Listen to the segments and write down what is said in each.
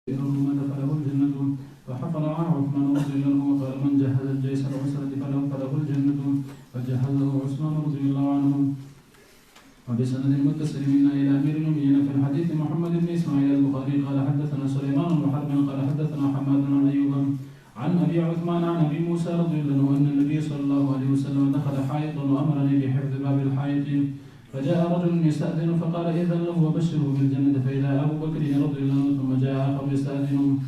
مات فله الجنة فحفرها عثمان رضي الله عنه وقال من جهز الجيش العسرة فله الجنة فجهزه عثمان رضي الله عنه. وبسند متصل منا إلى أمير المؤمنين في الحديث محمد بن إسماعيل البخاري قال حدثنا سليمان بن حرب قال حدثنا حماد عن أيوب عن أبي عثمان عن أبي موسى رضي الله عنه أن النبي صلى الله عليه وسلم دخل حائطا وأمرني بحفظ باب الحائط فجاء رجل يستأذن فقال إذن له وبشره بالجنة فإذا أبو بكر رضي الله عنه ثم جاء آخر يستأذن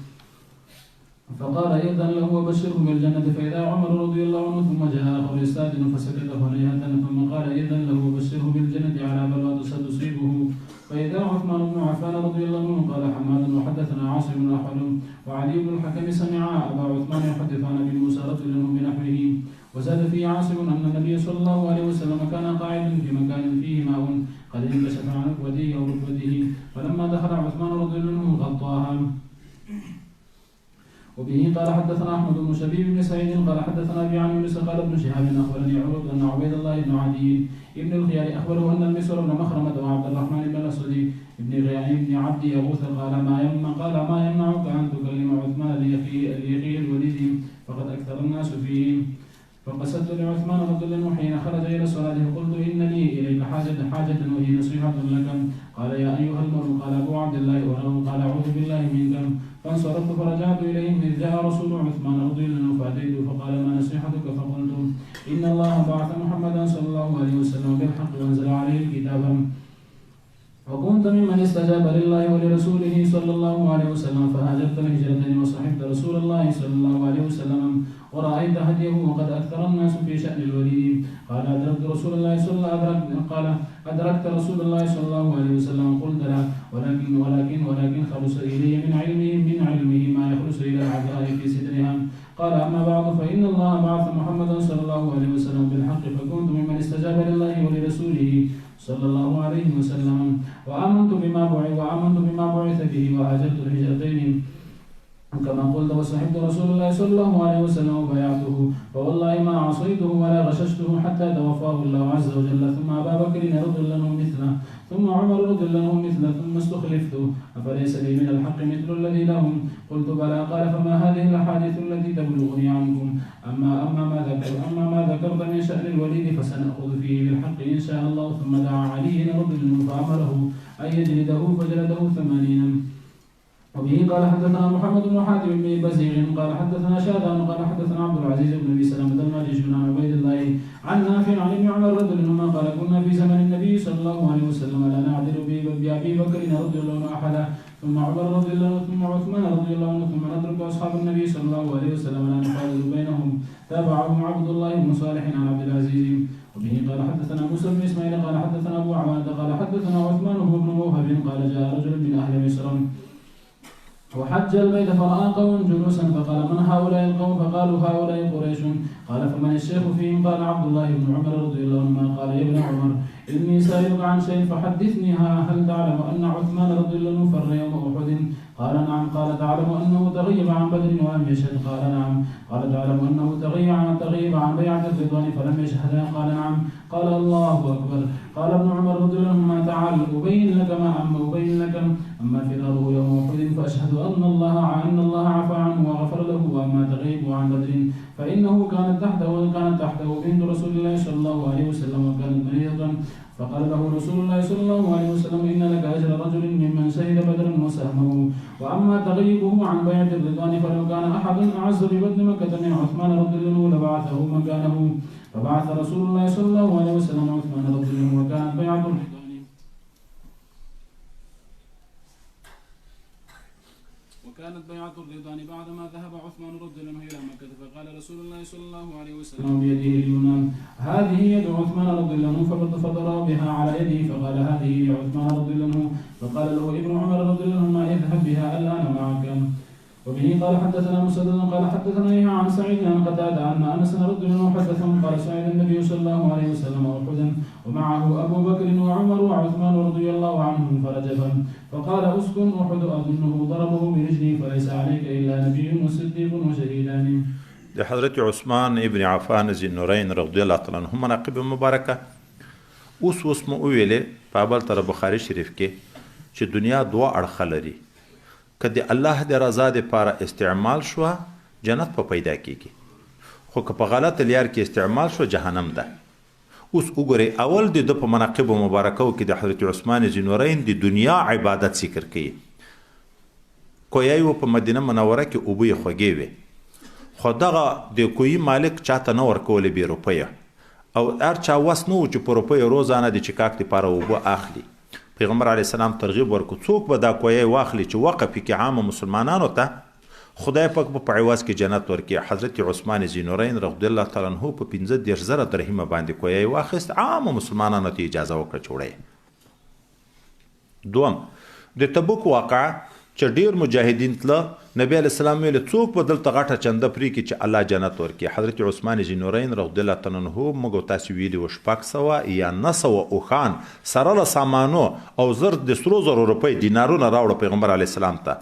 فقال إذن له وبشره بالجنة فإذا عمر رضي الله عنه ثم جاء آخر يستأذن فسكت هنيهة ثم قال إذن له وبشره بالجنة على بلوى تصيبه فإذا عثمان بن عفان رضي الله عنه قال حماد وحدثنا عاصم بن أحد وعلي بن الحكم سمع أبا عثمان يحدث عن أبي موسى رضي الله عنه بنحوه وزاد فيه عاصم أن النبي صلى الله عليه وسلم كان قاعدا في مكان فيه ماء قد انكشف عن ركبته أو ركبته فلما دخل عثمان رضي الله عنه غطاها. وبه قال حدثنا أحمد بن شبيب بن سعيد قال حدثنا أبي عن يونس قال ابن شهاب أخبرني عروة أن عبيد الله بن عدي ابن الخيار أخبره أن المسور بن مخرمة وعبد الرحمن بن الأسود ابن غيان بن عبد يغوث قال ما يمنعك أن تكلم عثمان لأخيه الوليد فقد أكثر الناس فيه. فقصدت لعثمان رضي الله عنه حين خرج إلى الصلاة قلت إن لي إليك حاجة وهي نصيحة لك. قال يا أيها المرء قال أبو عبد الله وله قال أعوذ بالله منك. فانصرفت فرجعت إليهم إذ جاء رسول عثمان رضي الله عنه فأتيته فقال ما نصيحتك فقلت إن الله بعث محمدا صلى الله عليه وسلم بالحق وأنزل عليه الكتاب وكنت ممن استجاب لله ولرسوله صلى الله عليه وسلم فهاجرت الهجرتين وصحبت رسول الله صلى الله عليه وسلم ورأيت هديه وقد أكثر الناس في شأن الوليد. قال أدركت رسول الله صلى الله عليه وسلم قلت لا ولكن خلص إلي من علمه ما يخلص إلى العذراء في سترها. قال أما بعد فإن الله بعث محمدا صلى الله عليه وسلم بالحق فكنت ممن استجاب لله ولرسوله صلى الله عليه وسلم وآمنت بما بعث به وهاجرت الهجرتين كما قلت وصحبت رسول الله صلى الله عليه وسلم وبايعته فوالله ما عصيته ولا غششته حتى توفاه الله عز وجل. ثم أبا بكر رضي الله عنه مثله ثم عمر رضي الله عنه مثله ثم استخلفت أفليس لي من الحق مثل الذي لهم. قلت بلى. قال فما هذه الأحاديث التي تبلغني عنكم أما ما ذكرت من شأن الوليد فسنأخذ فيه بالحق إن شاء الله. ثم دعا علي رضي الله عنه فأمره أن يجلده فجلده 80. وبه قال حدثنا محمد بن حاتم بن بزيغ قال حدثنا شاذان قال حدثنا عبد العزيز بن ابي سلمة الماجشي عن عبيد الله عن نافع عن ابن عمر رضي الله عنهما قال كنا في زمن النبي صلى الله عليه وسلم لا نعدل بابي بكر رضي الله عنه احدا ثم عمر رضي الله عنه ثم عثمان رضي الله عنه ثم نترك اصحاب النبي صلى الله عليه وسلم لا نفاضل بينهم. تابعهم عبد الله بن صالح عن عبد العزيز. وبه قال حدثنا موسى بن اسماعيل قال حدثنا ابو عوانة قال حدثنا عثمان بن موهب قال جاء رجل من اهل مصر وحج البيت فرأى قوم جلوسا فقال من هؤلاء القوم فقالوا هؤلاء قريش. قال فمن الشيخ فيهم قال عبد الله بن عمر رضي الله عنهما. قال يا ابن عمر إني سائلك عن شيء فحدثني هل تعلم أن عثمان رضي الله عنه فر يوم أحد؟ قال نعم. قال تعلم أنه تغيب عن بدر ولم يشهد؟ قال نعم. قال تعلم أنه تغيب عن بيعة الرضوان فلم يشهدها؟ قال نعم. قال الله أكبر. قال ابن عمر رضي الله عنهما تعال أبين لك أما فراره يوم أحد فأشهد أن الله عفى عنه وغفر له. وأما تغيبه عن بدر فإنه كانت تحته بنت رسول الله صلى الله عليه وسلم وكانت مريضة فقال له رسول الله صلى الله عليه وسلم إن لك أجر رجل ممن شهد بدرا وسهمه. وأما تغيبه عن بيعة الرضوان فلو كان أحد أعز ببطن مكة من عثمان رضي الله عنه لبعثه مكانه. فبعث رسول الله صلى الله عليه وسلم عثمان رضي الله عنه وكانت بيعة الرضوان بعدما ذهب عثمان رضي الله عنه إلى مكة. فقال رسول الله صلى الله عليه وسلم بيده اليمنى هذه يد عثمان رضي الله عنه فضرب بها على يده فقال هذه لعثمان رضي الله عنه. فقال له ابن عمر رضي الله عنهما اذهب بها الآن معك. وبه قال حدثنا مسدد قال حدثنا عن سعيد عن قتادة أن أنس رضي الله عنه حدثهم قال سعيد النبي صلى الله عليه وسلم أحدا ومعه أبو بكر وعمر وعثمان رضي الله عنهم فرجفا فقال أسكن أحد أظنه ضربه برجله فليس عليك إلا نبي وصديق وشهيدان. حضرت عثمان ابن عفان ذي النورين رضي الله عنه مناقب مبارکه اوس مو ویلې په بل تر بخاری شریف کې چې دنیا دوه اړخ لري که د الله د رضا دپاره استعمال شوه جنت په پیدا کیږي خو که په غلط لار کې استعمال شوه جهنم ده. اوس وګورئ اول د ده په مناقبو مبارکو کې د حضرت عثمان ذینورین د دنیا عبادت ذکر کوي. کویی و په مدینه منوره کې اوبه یې خوږې وې خو دغه د کویي مالک چاته نه ورکولې بې روپیه او هر چا وس نه و چې په روپیو روزانه د چکاک دپاره اوبه اخلي. پیغمبر علیه السلام ترغیب ورکړو څوک به دا کویی واخلي چې وقف کې عامه مسلمانانو ته خدای پاک به په عوض کې جنت ورکړي. حضرت عثمان ذینورین رضی الله تعالی عنه په 15,000 درهمه باندې کویی واخیست عامه مسلمانانو ته اجازه وکړه چې وړی. دوم د تبوک واقعه چې ډیر مجاهدین تله نبی علیه السلام ویل څوک به دلته غټه چنده پرېږدي چې الله جنت ورکړي. حضرت عثمان ذینورین رضی الله تعالی عنه موږ تاسو ویلي و 600 یا 900 اوښان سره له سامانو او زر د سرو زرو روپۍ دینارونه راوړه پیغمبر علیه السلام ته.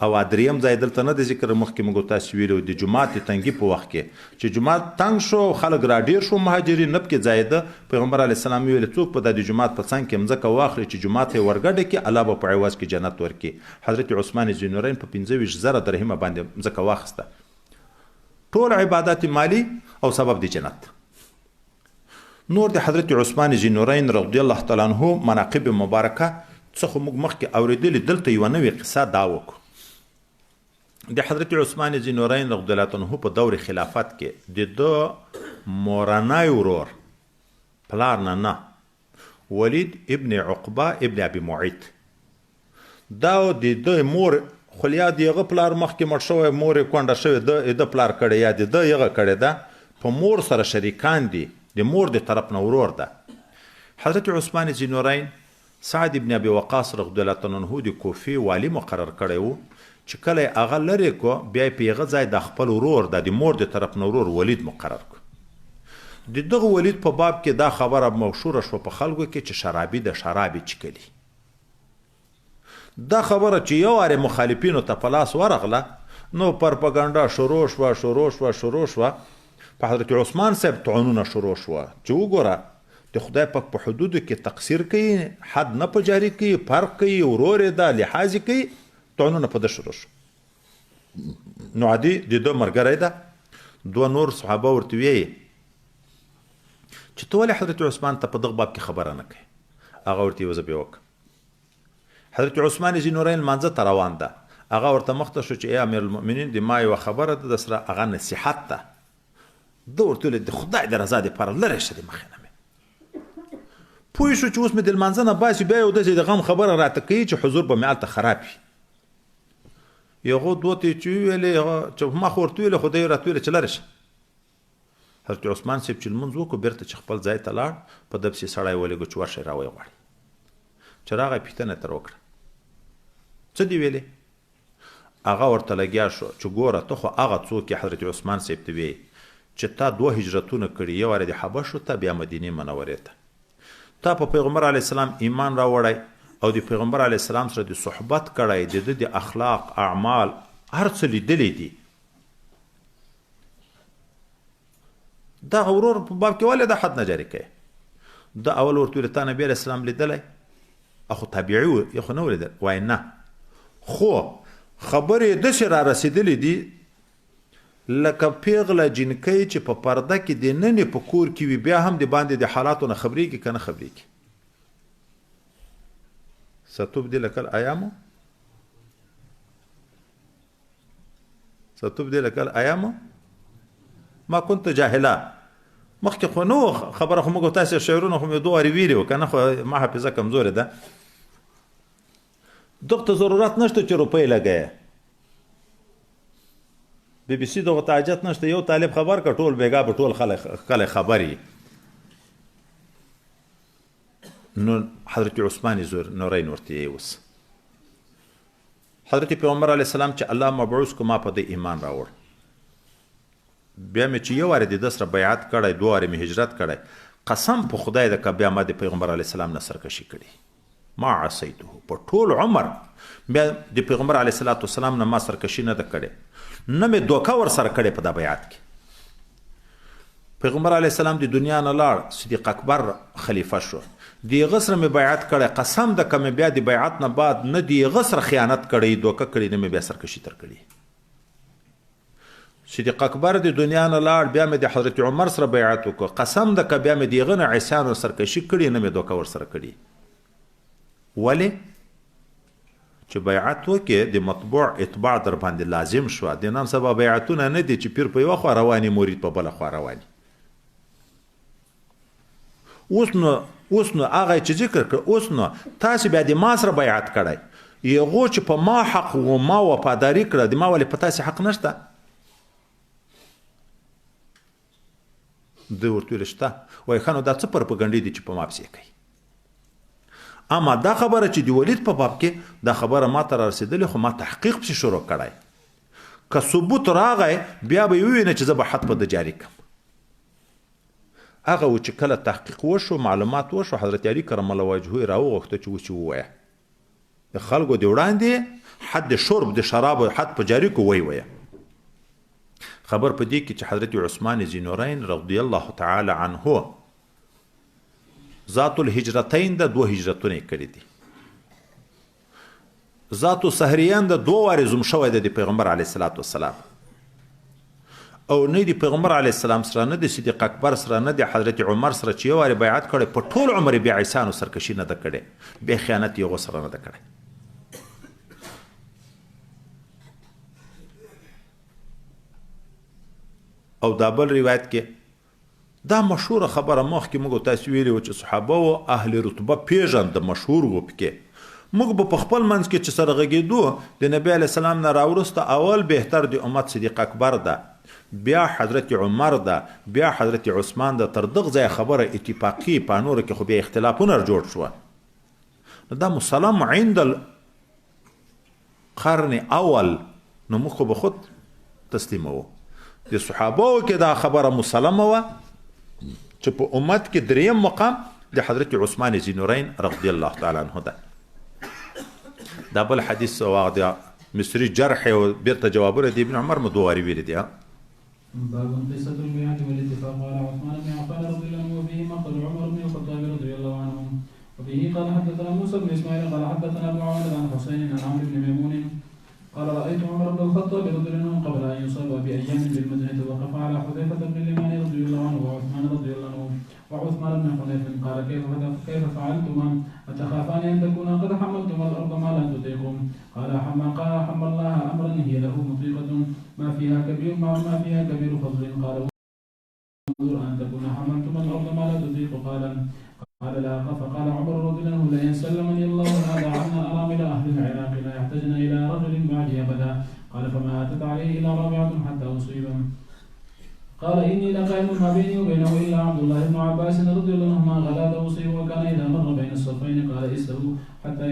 او دریم ځای دلته نه د ذکر مخکې موږ تاسو ویلو د جومات د تنګي په وخت کې چې جومات تنګ شو خلک راډیر شو مهاجرین نه پکې ځای ده پیغمبر علیه السلام ویل څوک به د جومات په څنګ کې مځکه واخلي چې جومات یې ورګډه کړي الله به په عوض کې جنت ورکړي. حضرت عثمان ذینورین په 25,000 درهمه باندې مځکه واخیسته. ټول عبادات مالی او سبب د جنت. نور د حضرت عثمان ذینورین رضی الله تعالی عنه مناقب مبارکه څخه موږ مخکې اورېدلې دلته یوه نوې قصه دا وکړو. د حضرت عثمان ذینورین رضی الله عنه په دور خلافت کې د ده مورنی ورور پلار نه ولید ابن عقبه ابن ابي معيط دا د ده مور خو یا د هغه پلار مخکې مړ شوی مور یې کونډه شوې د پلار کړی یا د ده هغه کړې ده په مور سره شریکان دي د مور د طرف نه ورور ده. حضرت عثمان ذینورین سعد ابن ابي وقاص رضی الله عنه د کوفې والي مقرر کړی و چې کله یې هغه لرې کو بیا یې په هغه ځای د خپل ورور د مور د طرف نه ورور ولید مقرر کړ. د دغه ولید په باب کې دا خبره مشهوره شوه په خلکو کې چې شرابي د شرابې چکلي. دا خبره چې یو وارې مخالفینو ته په لاس ورغله نو پروپاګانډا شروع شوه په حضرت عثمان صاحب طعنونه شروع شوه چې وګوره د خدای پاک په حدودو کې تقصیر کوي حد نه په جاري کوي فرق کوي ورور یې دا لحاظ کوي طعنونه په ده شروع شو. نو عادي د ده ملګری ده دوه نور صحابه ورته ویې چې ته ولې حضرت عثمان ته په دغه باب کې خبره نه کوي. هغه ورته یوه ځبې وکړه. حضرت عثمان ذینورین لمانځه ته روان ده هغه ورته مخته شو چې ای امیر المؤمنین د ما یوه خبره ده د سره هغه نصیحت ده. ده ورته ویل د خدای د رضا دپاره لرې شه د مخې نه مې پوه شو چې اوس مې د لمانځه نه باسي بیا یو داسې د غم خبره راته کوي چې حضور به مې هلته خراب وي. یغو دوه ته چې ویلې چې ما خو ورته ویلې خو دی راته ویلې چې لرې شه. حضرت عثمان صاحب چې لمونځ وکړو بېرته چې خپل ځای ته لاړ په ده پسې سړی ولېږه چې ورشئ راویې غواړي. چې راغی پوښتنه ترې وکړه څه دې ویلې؟ هغه ورته لګیا شو چې ګوره ته خو هغه څوک یې حضرت عثمان صاحب ته ویې چې تا 2 هجرتونه کړي یو وارې د حبشو ته بیا مدینې منورې ته تا په پیغمبر علیه السلام ایمان راوړی او د پیغمبر علیه السلام سره د صحبت کړی د ده د اخلاق اعمال هر څه لیدلی دي. دغه ورور په باب کې ولې دا حد نه جاري کوي؟ ده اول ورته ویل تا نبي علیه السلام لیدلی خو طبیعي و یې خو نه ولیدل وایي نه خو خبرې داسې را رسېدلې دي لکه پیغله جنکۍ چې په پرده کې د ننې په کور کې وي بیا هم د باندې د حالاتو نه خبرېږي که نه خبرېږي. ستبدلک الایام ما كنت جاهلا. مخکې خو نو خبره خو موږ تاسې شعرونه خو مې 2 وارې ویلي وو که نه خو ما حافظه کمزورې ده. دغه ته ضرورت نشته چې روپۍ لګوې بی بی سی دغه ته حاجت نشته یو طالب خبر که ټول بیګا به ټول خلک خبر وي. نو حضرت عثمان ذینورین ورته اوس حضرت پیغمبر علیه السلام چې الله مبعوث کو ما په د ایمان راوړ بیا مې چې یو وارې د ده سره بیعت کړی 2 وارې مې هجرت کړی قسم په خدای ده که بیا ما د پیغمبر علیه السلام نه سرکشي کړي ما عصیته په ټول عمر بیا د پیغمبر علیه السلام نه ما سرکشي نه ده کړې نه مې دوکه ور سره کړې په دا بیعت کې. پیغمبر علیه السلام د دنیا نه لاړ صدیق اکبر خلیفه شو دیغه سره مې بیعت کړی، قسم د که مې بیا د بیعت نه بعد نه دیغه سره خیانت کړی، دوکه کړی، نه مې بیا سرکشي تر کړي. صدیق اکبر د دنیا نه لاړ، بیا مې د حضرت عمر سره بیعت وکړ، قسم د که بیا مې دیغه نه عصیان او سرکشي کړي، نه مې دوکه ورسره کړي. ولې چې بیعت وکې د مطبوع اتباع در باندې لازم شوه. د نن سبا بیعتونه نه دي چې پیر په یوه خوا رواني، مرید په بله خوا رواني. اوس نو هغه چې ذکر کړ، اوس نو تاسې بیا د ما سره بیعت کړی، یغو چې په ما حق و ما وفاداري کړه، د ما ولې په تاسې حق نشته؟ دوی ورته ویل شته. وایي ښه نو دا څه پرپګنډې دي چې په ما پسې کوي؟ اما دا خبره چې د ولید په باب کې دا خبره ما ته رارسېدلې، خو ما تحقیق پسې شروع کړی. که ثبوت راغی بیا به یې ووینه چې زه به حد په ده جاري کړم. هغه و چې کله تحقیق وشو، معلومات وشو، حضرت علي کرم الله وجهه یې راوغوښته چې اوس یې ووایه، د خلکو د وړاندې حد شرب د شرابو حد په جاري کړو، ویې خبر په دې کې چې حضرت عثمان ذینورین رضی الله تعالی عنه ذات الهجرتین د 2 هجرتونه کړي دي. ذات السهریان د 2 وارې زوم شوی د پیغمبر علیه الصلاۃ والسلام، او نه د پیغمبر علیه السلام سره، نه د صدیق اکبر سره، نه د حضرت عمر سره چې یو وارې بیعت کړی، په ټول عمر بیا عیسان او سرکشي نه ده کړې، بیا خیانت یې سره نه ده کړی. او دا بل روایت کې دا مشهوره خبره مخکې موږ تاسو ویلي و چې صحابه او اهل رتبه پیژند، مشهور و پکې. موږ به په خپل منځ کې چې سره غږېدو، د نبی علیه السلام نه راوروسته اول بهتر د امت صدیق اکبر ده، بیا حضرت عمر ده، بیا حضرت عثمان ده. تر دغه ځای خبره اتفاقي، په نورو کې خو بیا اختلافونه جوړ شوه. نو دا مسلم عند القرن اول، نو موږ خو به خود تسلیموو. د صحابهو کې دا خبره مسلمه وه چې په امت کې دریم مقام د حضرت عثمان ذینورین رضی الله تعالی عنه ده. دا بل حدیث د مصري جرح او بیرته جوابونه د ابن عمر مدواري ویلي دي. باب قصة البيعة والاتفاق على عثمان بن عفان رضي الله عنه، وفيه مقتل عمر بن الخطاب رضي الله عنه. وفيه قال حدثنا موسى بن اسماعيل قال حدثنا ابو عوانة عن حسين عن عمرو بن ميمون قال رأيت عمر بن الخطاب رضي الله عنه قبل أن يصاب بأيام بالمدينة وقف على حذيفة بن اليمان رضي الله عنه وعثمان رضي الله عنه وعثمان بن حنيف قال كيف فعلتما؟ أتخافان أن تكونا قد حملتما الأرض ما لا تطيقون؟ قال حمل الله أمرا هي له مطيقة ما فيها كبير فضل. قال انظر أن تكون حملتما الأرض ما لا تطيق. قال لا. فقال عمر رضي الله عنه لئن سلمني الله هذا عنا أرامل أهل العراق لا يحتجن إلى رجل بعدي أبدا. قال فما أتت عليه إلا رابعة حتى أصيب. قال إني لقائم ما بيني وبينه إلا عبد الله بن عباس رضي الله عنهما غلا أصيب، وكان إذا مر بين الصفين قال استووا حتى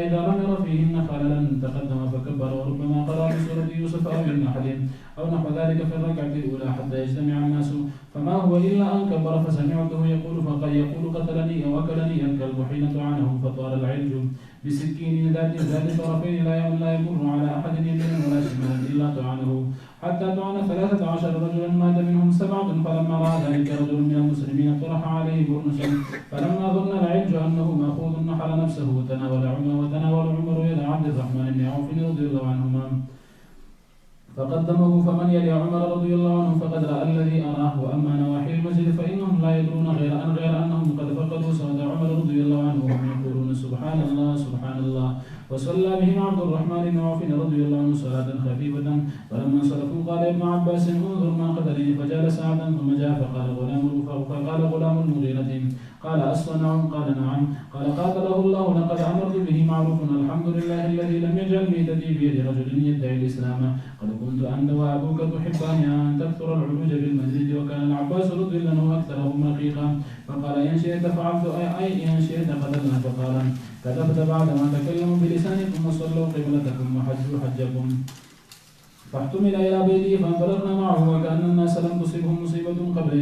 إذا نمر فيهن خللا تقدم فكبر، وربما قرأ بسورة يوسف أو من أحدهم أو نحو ذلك في الركعة الأولى حتى يجتمع الناس، فما هو إلا أن كبر فسمعته يقول قتلني أو أكلني الكلب حين طعنه، فطال العلج بسكين ذات طرفين لا يمر على أحد يمينا ولا شمالا إلا طعنه، حتى طعن 13 رجلا مات منهم 7. فلما رأى ذلك رجل من المسلمين طرح عليه برنسا، فلما ظن العلج أنه مأخوذ نحر نفسه وتناول عمر يد عبد الرحمن بن عوف رضي الله عنهما فقدمه، فمن يلي عمر رضي الله عنه فقد رأى الذي أراه. وأما نواحي المسجد فإنهم لا يدرون غير أنهم قد فقدوا صوت عمر رضي الله عنه وهم يقولون سبحان الله سبحان الله. وصلى بهم عبد الرحمن بن عوف رضي الله عنه صلاة خفيفة. فلما انصرفوا قال ابن عباس انظر ما قتلني، فجال سعدا ثم جاء فقال غلام المغيرة قال أصنع؟ قال نعم. قال قاتله الله لقد أمرت به معروف الحمد لله الذي لم يجعل ميتتي بيد رجل يدعي الإسلام. قد كنت أنت وأبوك تحبان أن تكثر العلوج بالمسجد، وكان العباس رضي الله عنه أكثرهم رقيقا. فقال إن شئت فعلت أي إن شئت قتلنا. فقال كذبت بعدما تكلموا بلسانكم وصلوا قبلتكم وحجوا حجكم. فاحتمل إلى بيته فانطلقنا معه، وكأن الناس لم تصبهم مصيبة قبل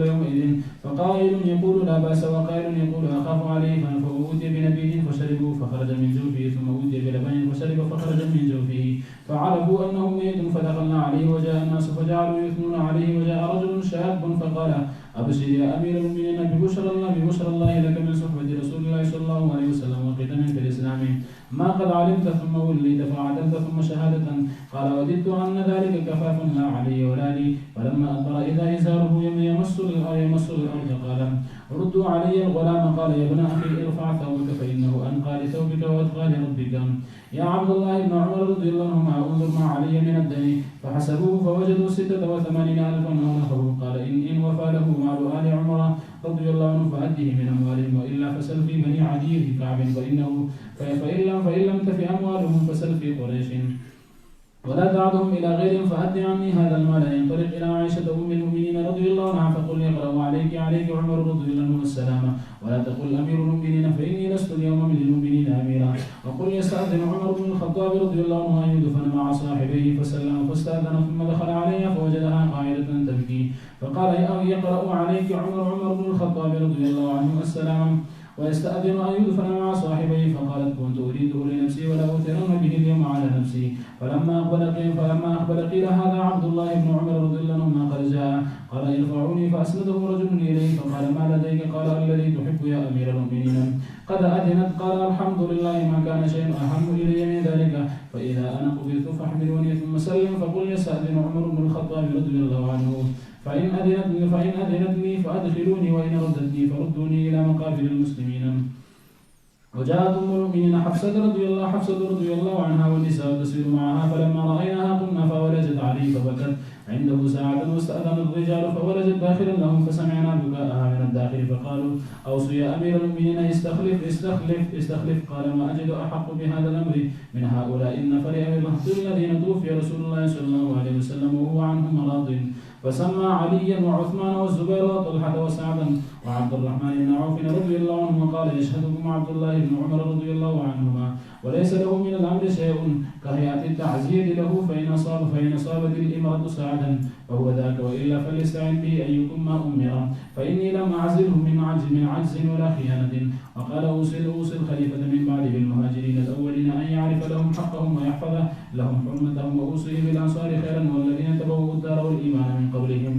يومئذ، فقائل يقول لا بأس وقائل يقول أخاف عليه. فأوتي بنبيذ فشربوا فخرج من جوفه، ثم أوتي بلبن فشرب فخرج من جوفه، فعرفوا أنه ميت. فدخلنا عليه وجاء الناس فجعلوا يثنون عليه، وجاء رجل شاب فقال أبشر يا أمير المؤمنين ببشرى الله لك من صحبة ما قد علمت ثم وليت فعدلت ثم شهادة. قال وددت أن ذلك كفاف لا علي ولا لي. فلما أدبر إذا إزاره يمس الأرض قال ردوا علي الغلام. قال يا ابن أخي ارفع ثوبك فإنه أنقى لثوبك وأتقى لربك. يا عبد الله بن عمر رضي الله عنهما انظر ما علي من الدين. فحسبوه فوجدوا 86,000 أو نحوه. قال إن وفى له مال آل عمر رضي الله عنه فأده من أموالهم وإلا فسل في بني عدي في كعب فإن لم تف أموالهم فسل في قريش ولا تعدهم إلى غيرهم فأد عني هذا المال. ينطلق إلى عائشة أم المؤمنين رضي الله عنها فقل يقرأ عليك عمر رضي الله عنه السلام ولا تقل أمير المؤمنين فإني لست اليوم من المؤمنين أميرا. وقل يستأذن عمر بن الخطاب رضي الله عنه أن يدفن مع صاحبيه فسلم فاستأذن ثم دخل عليها فوجدها قاعدة تبكي فقال يقرأ عليك عمر بن الخطاب رضي الله عنه السلام ويستأذن أن يدفن مع صاحبيه. فقالت كنت أريده لنفسي ولا أثرن به اليوم على نفسي. فلما أقبل قيل هذا عبد الله بن عمر رضي الله عنهما قد جاء. قال ارفعوني فأسنده رجل إليه فقال ما لديك؟ قال الذي تحب يا أمير المؤمنين قد أذنت. قال الحمد لله ما كان شيء أهم إلي من ذلك. فإذا أنا قبلت فاحملوني ثم سلم. فقل يستأذن عمر بن الخطاب رضي الله عنه فإن أذنتني فأدخلوني وإن ردتني فردوني إلى مقابر المسلمين. وجاءت أم المؤمنين حفصة رضي الله عنها والنساء تسير معها. فلما رأيناها قمنا فولجت عليه فبكت عنده ساعة واستأذن الرجال فولجت داخلا لهم فسمعنا بكاءها من الداخل فقالوا أوصوا يا أمير المؤمنين استخلف. قال ما أجد أحق بهذا الأمر من هؤلاء النفر أو الرهط الذين توفي رسول الله صلى الله عليه وسلم وهو عنهم راض. فسمى عليا وعثمان والزبير وطلحة وسعدا وعبد الرحمن بن عوف رضي الله عنه وقال يشهدكم عبد الله بن عمر رضي الله عنهما وليس له من الأمر شيء كهيئة التعزير له فإن أصابت الإمرة سعدا فهو ذاك وإلا فليستعن به أيكم ما أمر فإني لم أعزله من عجز ولا خيانة. وقال أوصي الخليفة من بعد بالمهاجرين الأولين أن يعرف لهم حقهم ويحفظ لهم حرمتهم وأوصي بالأنصار خيرا والذين تبوؤوا الدار والإيمان من قبلهم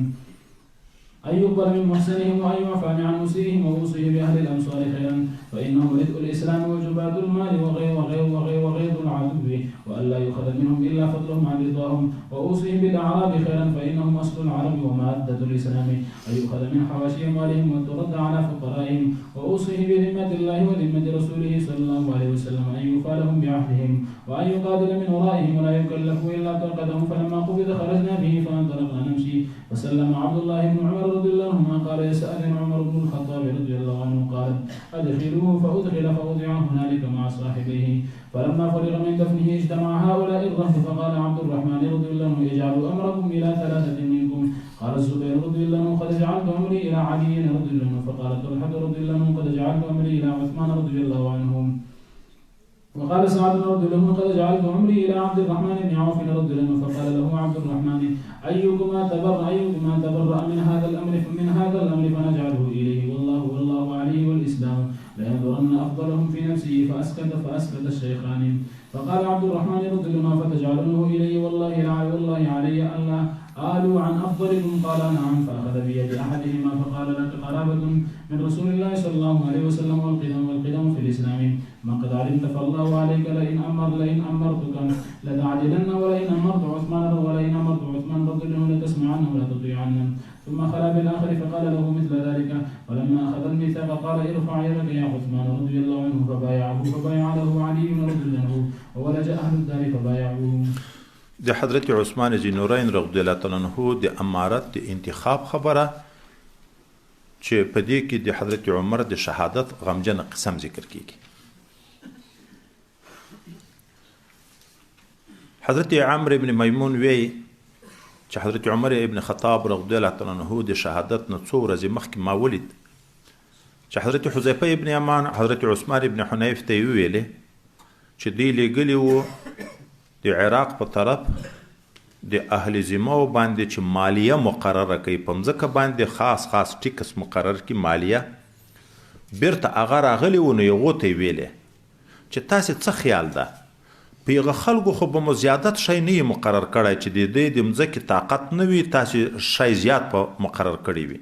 أن يقبل من محسنهم وأن يعفى عن مسيئهم وأوصيه بأهل الأمصار خيرا فإنهم ردء الإسلام وجباد المال وغيظ العدو وألا يؤخذ منهم إلا فضلهم عن رضاهم. وأوصيه بالأعراب خيرا فإنهم أصل العرب ومادة الإسلام أن يؤخذ من حواشي أموالهم وترد على فقرائهم. وأوصيه بذمة الله وذمة رسوله صلى الله عليه وسلم أن يوفى لهم بعهدهم وأن يقاتل من ورائهم ولا يكلف إلا طاقتهم. فلما قبض خرجنا به فانطلقنا نمشي فسلم عبد الله بن عمر رضي الله عنهما قال يستأذن عمر بن الخطاب رضي الله عنه قال أدخلوه فأدخل فوضع هنالك مع صاحبيه. فلما فرغ من دفنه اجتمع هؤلاء الرهط فقال عبد الرحمن رضي الله عنه اجعلوا أمركم إلى 3 منكم. قال الزبير رضي الله عنه قد جعلت أمري إلى علي رضي الله عنه. فقال طلحة رضي الله عنه قد جعلت أمري إلى عثمان رضي الله عنهم. وقال سعد رضي الله عنه قد جعلت أمري إلى عبد الرحمن بن عوف رضي الله عنه. فقال له عبد الرحمن أيكما تبرأ من هذا الأمر فنجعله إليه والله عليه والإسلام لينظرن أفضلهم في نفسه. فأسكت الشيخان. فقال عبد الرحمن رضي الله عنه فتجعلونه إليه والله علي ألا آلوا عن أفضلكم. قال نعم. فأخذ بيد أحدهما فقال لك قرابة من رسول الله صلى الله عليه وسلم والقدم في الإسلام ما قد علمت فالله عليك لئن أمرتك لتعدلن ولئن أمرت عثمان رضي الله عنه لتسمعن ولا تطيعن. ثم خلا بالآخر فقال له مثل ذلك. ولما أخذ الميثاق قال ارفع يدك يا عثمان رضي الله عنه فبايع له علي رضي الله عنه وولج أهل الدار فبايعوه. د حضرت عثمان ذی نورین رضی الله تعالی عنہ د امارت د انتخاب خبره چې په دې کې د حضرت عمر د شهادت غمجن قسم ذکر کیږي. حضرت عمرو ابن میمون وی چې حضرت عمر ابن خطاب رضی الله تعالی عنہ د شهادت نه څو ورځې مخکې ما ولید چې حضرت حذیفه ابن یمان حضرت عثمان ابن حنیف ته ویلې چې دی لګلی وو د عراق په طرف د اهل ذمه باندې چې مالیه مقرره کوي په مځکه باندې خاص ټیکس مقرر کی مالیه بیرته هغه راغلی و نو یو ته ویلې چې تاسو څه خیال ده پیغه خلکو خو به زیادت شي نه مقرر کړی چې د مځکه طاقت نه وي تاسو شي زیات په مقرر کړی وي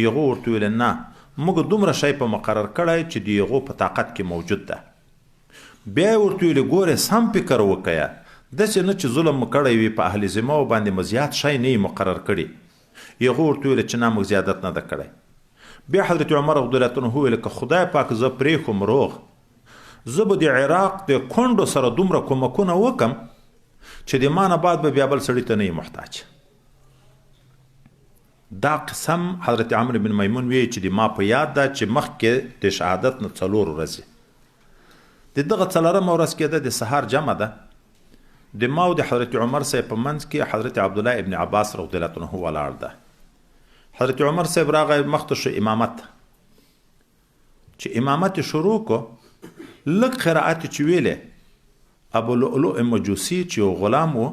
یو ورته ویل نه موږ دومره شي په مقرر کړی چې دیغه په طاقت کې موجود ده بیا یې ورته ویلې ګورې سم فکر وکړه داسې نه چې ظلم مو کړی وي په اهل ذمه باندې مو زیات شی نه یې مقرر کړي هغه ورته ویلې چې نه موږ زیادت نه ده کړی بیا حضرت عمر رضی الله عنه وویل که خدای پاک زه پرېښوم روغ زه به د عراق د کونډو سره دومره کومکونه وکم چې د ما نه بعد به بیا بل سړي ته نه یې محتاج دا قسم حضرت عمرو بن میمون وی چې د ما په یاد ده چې مخکې د شهادت نه 4 ورځې د دغه 4مه ورځ کېده د سهار جمع ده د ما او د حضرت عمر صاحب په منځ کې حضرت عبدالله ابن عباس رضی الله عنه ولاړ ده حضرت عمر صاحب راغی مخته شو امامت چې امامت شروع کو لږ قرائت چې ویلې ابو لؤلؤ مجوسي چې یو غلام و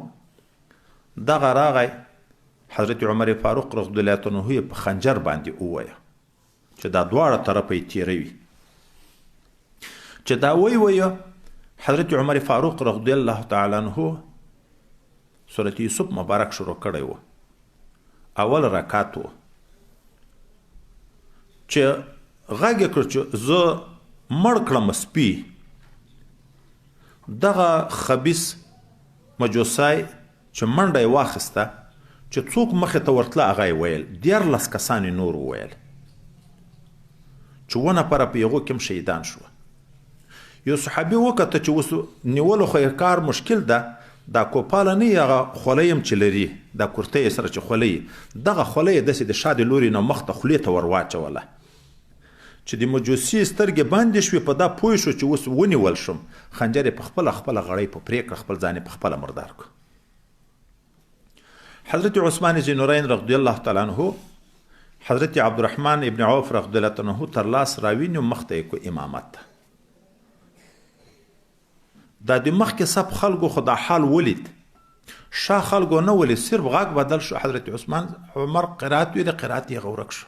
دغه راغی حضرت عمر فاروق رضی الله عنه یې په خنجر باندې ووایه چې دا دواړه طرفه یې تیروي چې دا وایه حضرت عمر فاروق رضی الله تعالی عنه سورة یوسف مبارک شروع کړی و اول رکعت و چې غږ یې کړ چې زه مړ کړم سپي دغه خبیث مجوسی چې منډه یې واخیسته چې څوک مخې ته ورتله هغه یې ویل 14 کسان یې نور وویل چې 2 نفره په هغو کې هم شهیدان شوه یو صحابي وکته چې اوس نیولو خو یې کار مشکل ده دا کوپاله نه هغه خوله یم چې لري دا کورته یې سره چې خوله دغه خوله یې داسې د شا د لوري نه مخ ته خولې ته ور واچوله چې د مجوسي سترګې باندې شوې په دا پوه شو چې اوس ونیول شم خنجر یې په خپله غړۍ په پرې کړه خپل ځان یې په خپله مردار کړ حضرت عثمان ذی نورین رضی الله تعالی عنه حضرت عبدالرحمن ابن عوف رضی الله عنه تر لاس راوینیو مخته یې کو امامت ته دا د مخکې صف خلکو خو دا حال ولید شا خلکو نه ولید صرف غږ بدل شو حضرت عثمان عمر قرائت ویلې قرائت یې غورک شو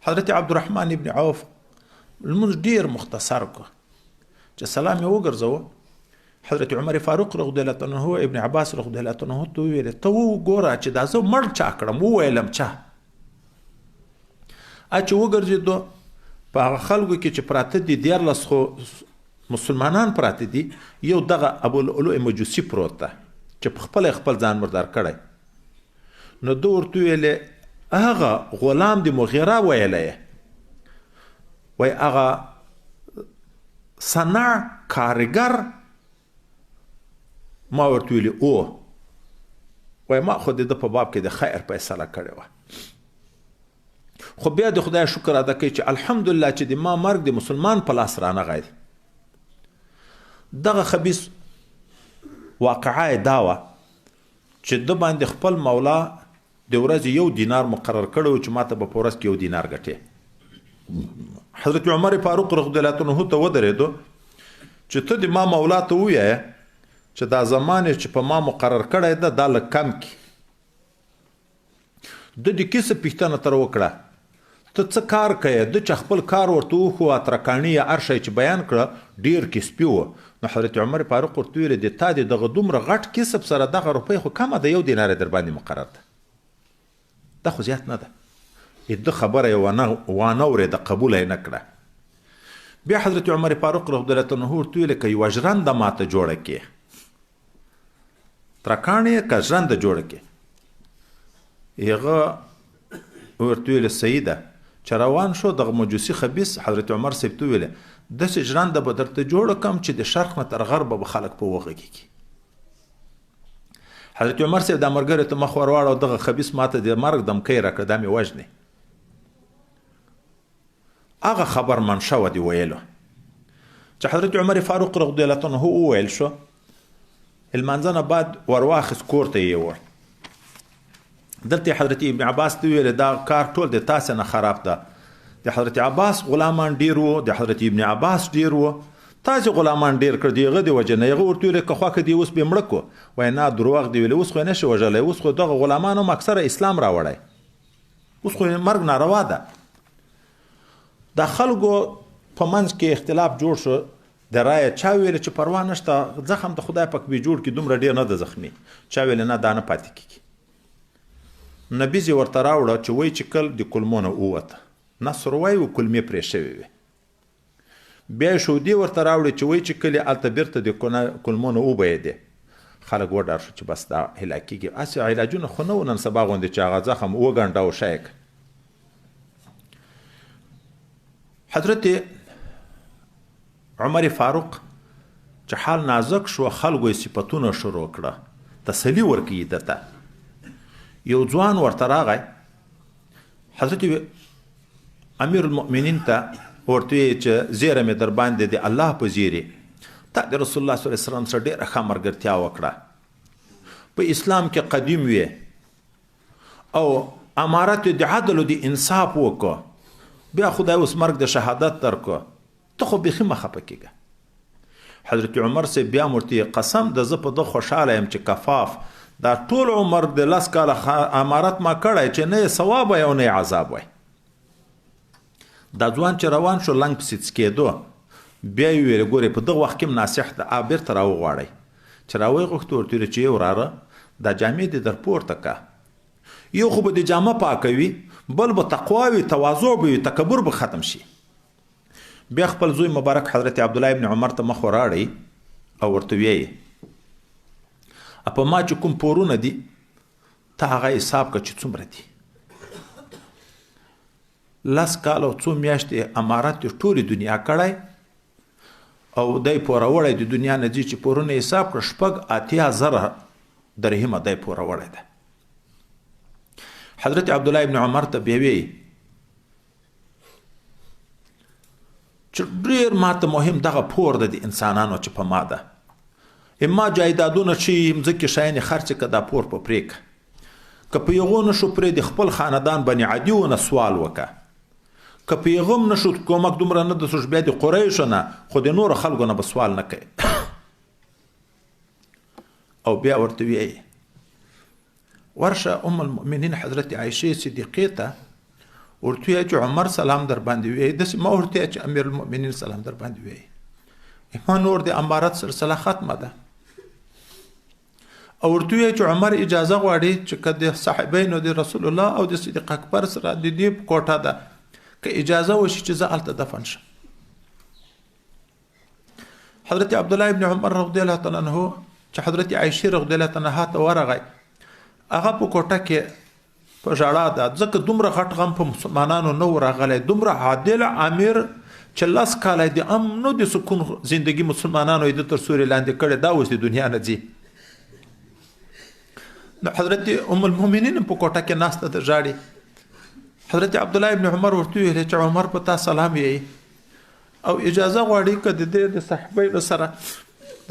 حضرت عبدالرحمن ابن عوف لمونځ ډیر مختصر کو چې سلام یې وګرځوه حضرت عمر فاروق رضی الله عنه ابن عباس رضی الله عنه ته ویل ته وګوره چې دا زه مړ چا کړم وویلم چا چې وګرځېدو په هغه خلکو کې چې پراته دي 14 خو مسلمانان پراته دي یو دغه ابو لؤلؤ مجوسي پروت ده چې په خپل ځان مردار کړی نو ده ورته ویلې هغه غلام د مغیره ویلی وی هغه صنع کارګر ما ورته ویلي او وی ما خو د ده په باب کې د خیر فیصله کړې وه خو بیا د خدای شکر ادا کوي چې الحمدلله چې د ما مرګ د مسلمان په لاس رانغی دغه خبیث واقعه یې دا وه چې ده باندې خپل مولا د ورځې 1 دینار مقرر کړی چې ماته به په ورځ کې 1 دینار ګټې حضرت عمر فاروق رضی الله عنه ته ودرېدو چې ته د ما مولا ته ووایه چې دا زمان چې په ما مقرر کړی ده دا لږ کم کړي د دې کیسه پوښتنه تر وکړه ته څه کار کوې د چې خپل کار ورته وښو اترکاڼي یا هر شی چې بیان کړه ډېر کسبي وه نو حضرت عمر فاروق ورته ویلې د تا د دغه دومره غټ کسب سره دغه روپۍ خو کمه ده 1 دینار در باندې مقرر ده دا خو زیات نه ده د خبره یې وانه اورېده قبوله یې نه کړه بیا حضرت عمر فاروق رضی الله عنه ورته ویلې که یوه ژرنده ماته جوړه کړې ترکاڼې که ژرنده جوړه کړې هغه ورته ویلې صحیح ده چې روان شو دغه مجوسي خبیث حضرت عمر صاحب ته ویلې داسې ژرنده به درته جوړه کړم چې د شرق نه تر غربه به خلک په وغږېږي حضرت عمر صاحب د ملګري ته مخ ور واړو دغه خبیث ماته د مرګ دمکۍ راکړه دا مې وژنې هغه خبر منشه وه د ویلو چې حضرت عمر فاروق رضی الله عنه وویل شو لمانځه نه بعد ورواخیست کور ته یې یوړ دلته حضرت ابن عباس ته ویل دا کار ټول د تاسې نه خراب ده د حضرت عباس غلامان ډیر وو د حضرت ابن عباس ډیر وو تاسې غلامان ډیر کړ د هغه د وجې نه هغه ورته ویل که خواکه دې اوس به مړه کو وایي نه دروغ دې ویلې اوس خو یې نشي وژلی اوس خو دغه غلامان هم اکثره اسلام راوړی اوس خو مرګ ناروا ده د خلکو په منځ کې اختلاف جوړ شو د رایه چا ویل چې پروا نشته زخم د خدای پاک به جوړ کړي دومره ډیر نه ده زخمي چا ویل نه دا نه پاتې کېږي نبي زې ورته راوړه چې وایي چې کل د کلمو نه ووته نصر وایي و کلمې پرې شوې وې بیا یې شودې ورته راوړې چې وایي چې کلي هلته بېرته د کلمو نه وبهېدې خلک وډار شو چې بس دا هلاک کېږي هسې علاجونه خو نه وو نن سبا غوندې چې هغه زخم وګنډه او شی حضرت عمر فاروق چې حال نازک شو خلکو یې صفتونه شروع کړه تسلي ورکوي ده ته یو ځوان ورته راغی حضرت امیر المؤمنین ته ورته ویې چې زیره مې در باندې د الله په زیرې تا د رسول الله صلی الله علیه وسلم سره ډېره ښه ملګرتیا وکړه په اسلام کې قدیم وې او امارت د عدل او د انصاف وکړه بیا خدای اوس مرګ د شهادت درکړه ته خو بیخي مه خفه کېږه حضرت عمر سے بیا ورته قسم د زه په ده خوشحاله یم چې کفاف دا ټول عمر د 10 کاله امارت ما کړی چې نه یې ثواب وی او نه یې عذاب وی دا ځوان چې روان شو لنګ پسې څکېدو بیا یې ویل ګورې په دغه وخت کې ناصح ده بیرته راوغواړئ چې راویې غوښتو ورته ویل چې یو وراره دا جامې دې در پورته که یو خو به د جامه پاکوي بل به تقوا وي تواضع به وي تکبر به ختم شي بیا خپل زوی مبارک حضرت عبدالله ابن عمر ته مخ وراړئ او ورته ویې په ما چې کوم پورونه دي ته هغه حساب که چې څومره دي 10 کال او څو میاشتې امارت یې ټولې دنیا کړی او دی پوره وړی د دنیا نه ځي چې پورونه حساب کړه 80,000 درهمه دی پوره وړی ده حضرت عبدالله ابن عمر ته بیا ویې چې ډېر ماته مهم دغه پور ده د انسانانو چې په ما ده اما جایدادونه چې مځکې شیانې خرڅې که دا پور په پرېږه که په یغو نشو پرې د خپل خاندان بني عدیونه سوال وکړه که په یغه هم نشو کومک دومره نه ده بیا د قریشو نه خو د نورو خلکو نه به سوال نه کوي او بیا ورته ویې ورشه ام المؤمنین حضرت عایشې صدیقې ته ورته ویې چې عمر سلام در باندې ویې داسې ما ورته ویې چې امیر المؤمنین سلام در باندې ویې ما نور د امارت سلسله ختمه ده او ورته ویې چې عمر اجازه غواړي چې که د صحابینو د رسول الله او د صدیق اکبر سره د دې کوټه ده که اجازه وشي چې زه هلته دفن شم حضرت عبدالله ابن عمر رضی الله تعالی عنه چې حضرت عایشې رضی الله تعالی عنها ته ورغی هغه په کوټه کې په ژړا ده ځکه دومره غټ غم په مسلمانانو نه و راغلی دومره عادل امیر چې 10 کاله د امن او د سکون زندگی مسلمانانو یې د تر سوري لاندې کړې دا اوس د دنیا نه ځي نو حضرت ام المؤمنین په کوټه کې ناسته ده ژاړي حضرت عبدالله ابن عمر ورته ویل چې عمر په تا سلام یې او اجازه غواړي که د دې د صحابینو سره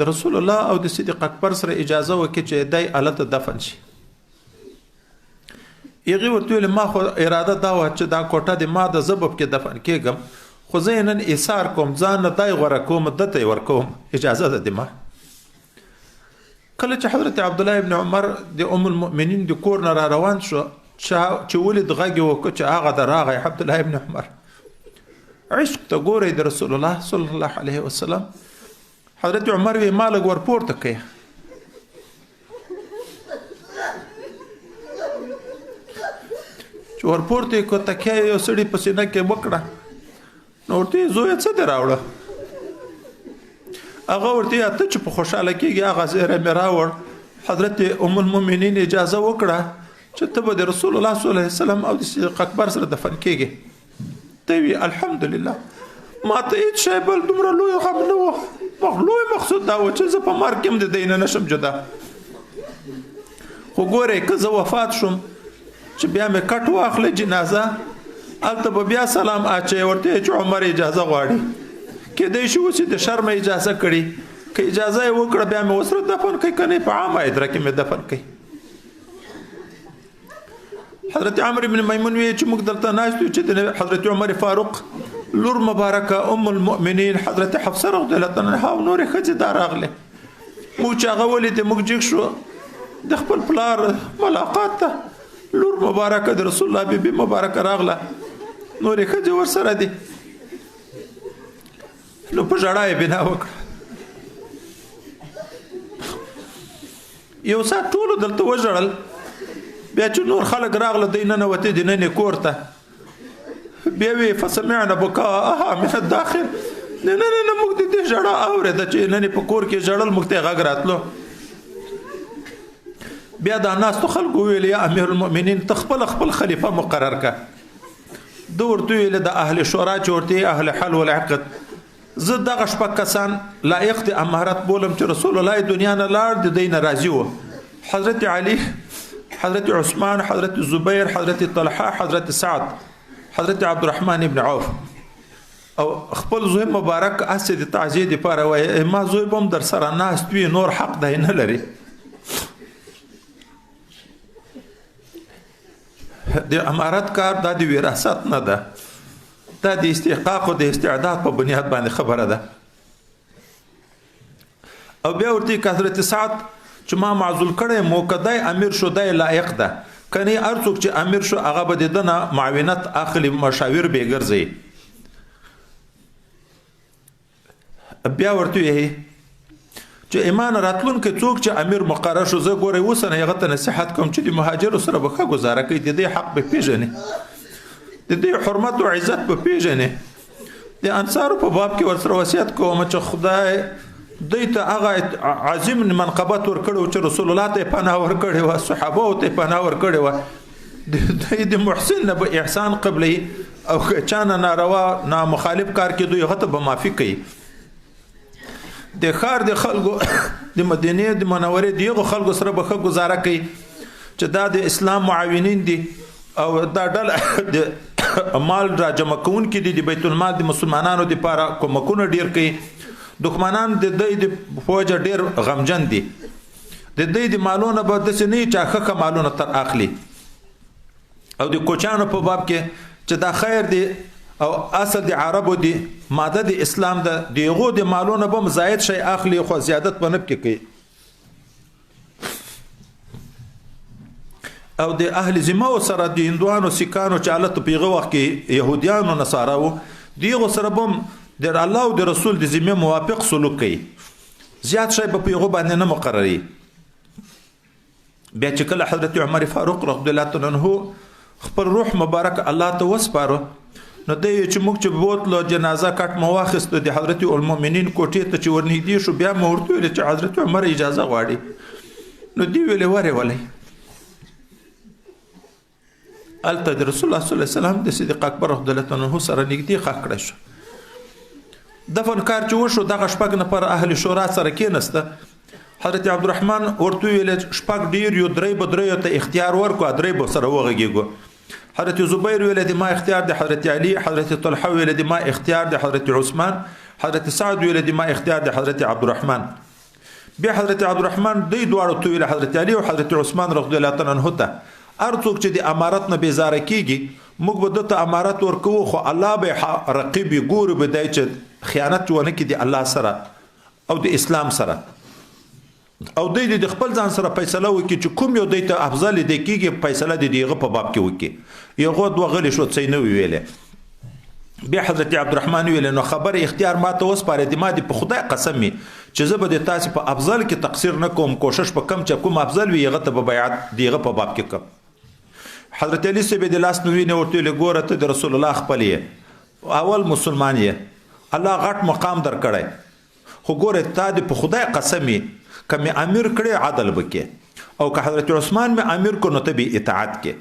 د رسول الله او د صدیق اکبر سره اجازه وکړي چې دی هلته دفن شي هغې ورته ویل ما خو اراده دا وه چې دا کوټه د ما د زه به پکې دفن کېږم خو زه یې نن ایثار کوم ځان نه دای غوره کوم دته یې ورکوم اجازه ده د ما کله چې حضرت عبدالله ابن عمر د ام المؤمنین د کور نه را روان شو چې ولید غږ یې وکړه چې هغه د راغی عبدالله ابن عمر عشق ته ګورئ د رسول الله صلی الله علیه وسلم حضرت عمر وی ما لږ ورپورته کوي چې ورپورته یې کړه تکیه یو سړي په سینه کې وکړه نو ورته یې زویه څه دې راوړه هغه ورته یې ته چې په خوشحاله کېږي هغه زیری مې راوړ حضرت ام المؤمنین اجازه وکړه چې ته به د رسول الله صلی الله علیه وسلم او د صدیق اکبر سره دفن کېږي ته وی الحمدلله ما ته هېڅ شی بل دومره لوی غم نه و لوی مقصود دا و چې زه په مرګ کې هم د دی نه نشم جدا خو ګورئ که زه وفات شم چې بیا مې کټ واخلې جنازه هلته به بیا سلام اچوي ورته چې عمر اجازه غواړي کېدای شي اوس د شرمه اجازه کړي که اجازه یې وکړه بیا مې ورسره دفن کوي که نه په عامه ادره کې مې دفن کوي حضرت عمر بن میمون وی چې موږ دلته ناست یو چې د حضرت عمر فاروق لور مبارکه ام المؤمنین حضرت حفصه رضی الله عنها او نورې ښځې دا راغلې موږ چې هغه ولیدې موږ جګ شو د خپل پلار ملاقات ته لور مبارکه د رسول الله بیبي مبارکه راغله نورې ښځې ورسره دي نو په ژړا یې بنا وکړه یو ساعت ټولو دلته وژړل بیا چې نور خلک راغله دی ننوتې د ننې کور ته بیا وی فسمعنا بکاءها من الداخل نه موږ د دې ژړا اورېده چې نن په کور کې ژړل موږ ته غږ راتلو. بیا د ناستو خلکو ویل یا امیر المؤمنین ته خپل خلیفه مقرر کا. د ورته ویل د اهل شورا چې ورته اهل حل والعقد زه دغه شپږ کسان لایق د امارت بولم چې رسول الله دنیا نه لاړ د دین راضي وو. حضرت علی، حضرت عثمان، حضرت زبیر، حضرت طلحه، حضرت سعد، حضرت عبدالرحمن ابن عوف او خپل زوی مبارک اسې د تعزیه لپاره وایي ما زوی بم در سره ناست وي نور حق دی نه لري. د امارت کار دا د وراثت نه ده، دا د استحقاق او د استعداد په بنیاد باندې خبره ده. او بیا ورته حضرت سعد چې ما معزول کړی موقدای امیر شو دی لایق ده، کني ارڅوک چې امیر شو هغه به دنه معاونت اخلي مشاور به ګرځي. بیا ورته یې چې ایمان راتلون کې څوک چې امیر مقرر شو زه ګورې وسنه هغه ته نصیحت کوم چې د مهاجرو سره به ښه ګزاره کوي، د دې حق به پیژني، د دې حرمت او عزت به پیژني. د انصارو په باب کې ورسره وصیت کوم چې خدای دوی ته هغه عظیم منقبت ورکړو چې رسول الله ته پناه ورکړی و، صحابه ته پناه ورکړی و، د محسن نه به احسان قبلي او چانه ناروا نامخالف کار کې دوی هغه ته به معافي کوي. د خار د خلکو د مدینه د منورې دیغه خلکو سره به ښه گزاره کوي چې دا د اسلام معاونین دي او دا ډله د مال را جمع کوونکي دي، د بیت المال د مسلمانانو لپاره کومکونه ډیر کوي. دښمنان د دوی د فوج ډیر غمجن دي، د دوی د مالونه به داسې نه وي چې ښه مالونه تر اخلي. او د کوچانو په باب کې چې دا خیر دی او اصل د عربو دی ماده د اسلام ده، دیغو د مالونه به زائد شي اخلي خو زیادت په نب کې کوي. او د اهل ذمه سره د هندوانو سکانو چې حالت پیغه وخت کې يهوديان او نصاراو دیغو سره بم د الله او د رسول د ذمه موافق سلوک کوي، زیات شي په پیغه باندې نه مقرري. بیا چې کله حضرت عمر فاروق رضی الله عنه خپل روح مبارک الله ته وسپاره نو دی چې موږ چې بوتلو جنازه کټ مواخست د حضرت المؤمنین کوټې ته چې ورنږدې شو بیا مو ورته ویل چې حضرت عمر اجازه غواړي. نو دی ویلې وره ولې الته د رسول الله صلی الله علیه وسلم د صدیق اکبر رضی الله عنه سره نږدې ښخ کړی شو. دفن کار چې وشو دغه شپږ نفر اهل شورا سره کېنسته. حضرت عبدالرحمن ورته ویل شپږ ډیر یو درې به دریو ته اختیار ورکو، درې به سره وغږیږو. حضرت زبیر ویل د ما اختیار د حضرت علی، حضرت طلحه ویل د ما اختیار د حضرت عثمان، حضرت سعد ویل د ما اختیار د حضرت عبدالرحمن. بیا حضرت عبدالرحمن دوی دواړو ته ویل حضرت علی او حضرت عثمان رضی الله عنه ته ارڅوک چې د امارت نه بیزاره کیږي موږ به دته امارت ورکو خو الله به رقیب ګور به دای چې خیانت ونه کړي د الله سره او د اسلام سره. او دوی د خپل ځان سره فیصله وکړي چې کوم یو دوی ته افضل دی کیږي فیصله د دیغه په باب کې وکړي. یو دوه غلی شو څه نه ویلې. بیا حضرت عبدالرحمن ویل نو خبر اختیار ما ته وسپاره د ما د په خدای قسمي چې زه به د تاسو په افضل کې تقصیر نه کوم، کوشش په کم چې کوم افضل وي هغه ته به بیعت دیغه په باب کې کوم. حضرت علی سیب د لاس نو وینه ورته لګوره ته د رسول الله خپل یې اول مسلمان یې الله غټ مقام در کړی خو ګوره تا د په خدای قسمي کمه امیر کړي عدل وکي او که حضرت عثمان می امیر کو نو ته به اطاعت کې.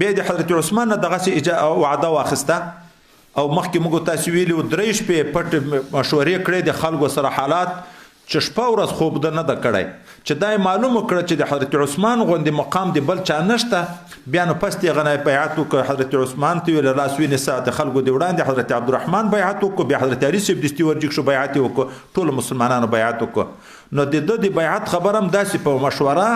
به د حضرت عثمان دغه سي وعده واخسته او مخکې موږ تاسو ویلو درېش په پټ مشورې کړې د خلکو سره حالات چې شپه ورځ خوب ده نه د کړی چې دای معلومه کړ چې د حضرت عثمان غوندي مقام دی بل چا نشته. بیا نو پستې غنه بیعت وکړ حضرت عثمان ته ویل راس وینې ساعت خلکو دی وړاندې حضرت عبدالرحمن بیعت وکړ، بیا حضرت علی سیب دستي ورجک شو بیعت وکړ، ټول مسلمانانو بیعت وکړ. نو د بیعت خبرم داسې په مشوره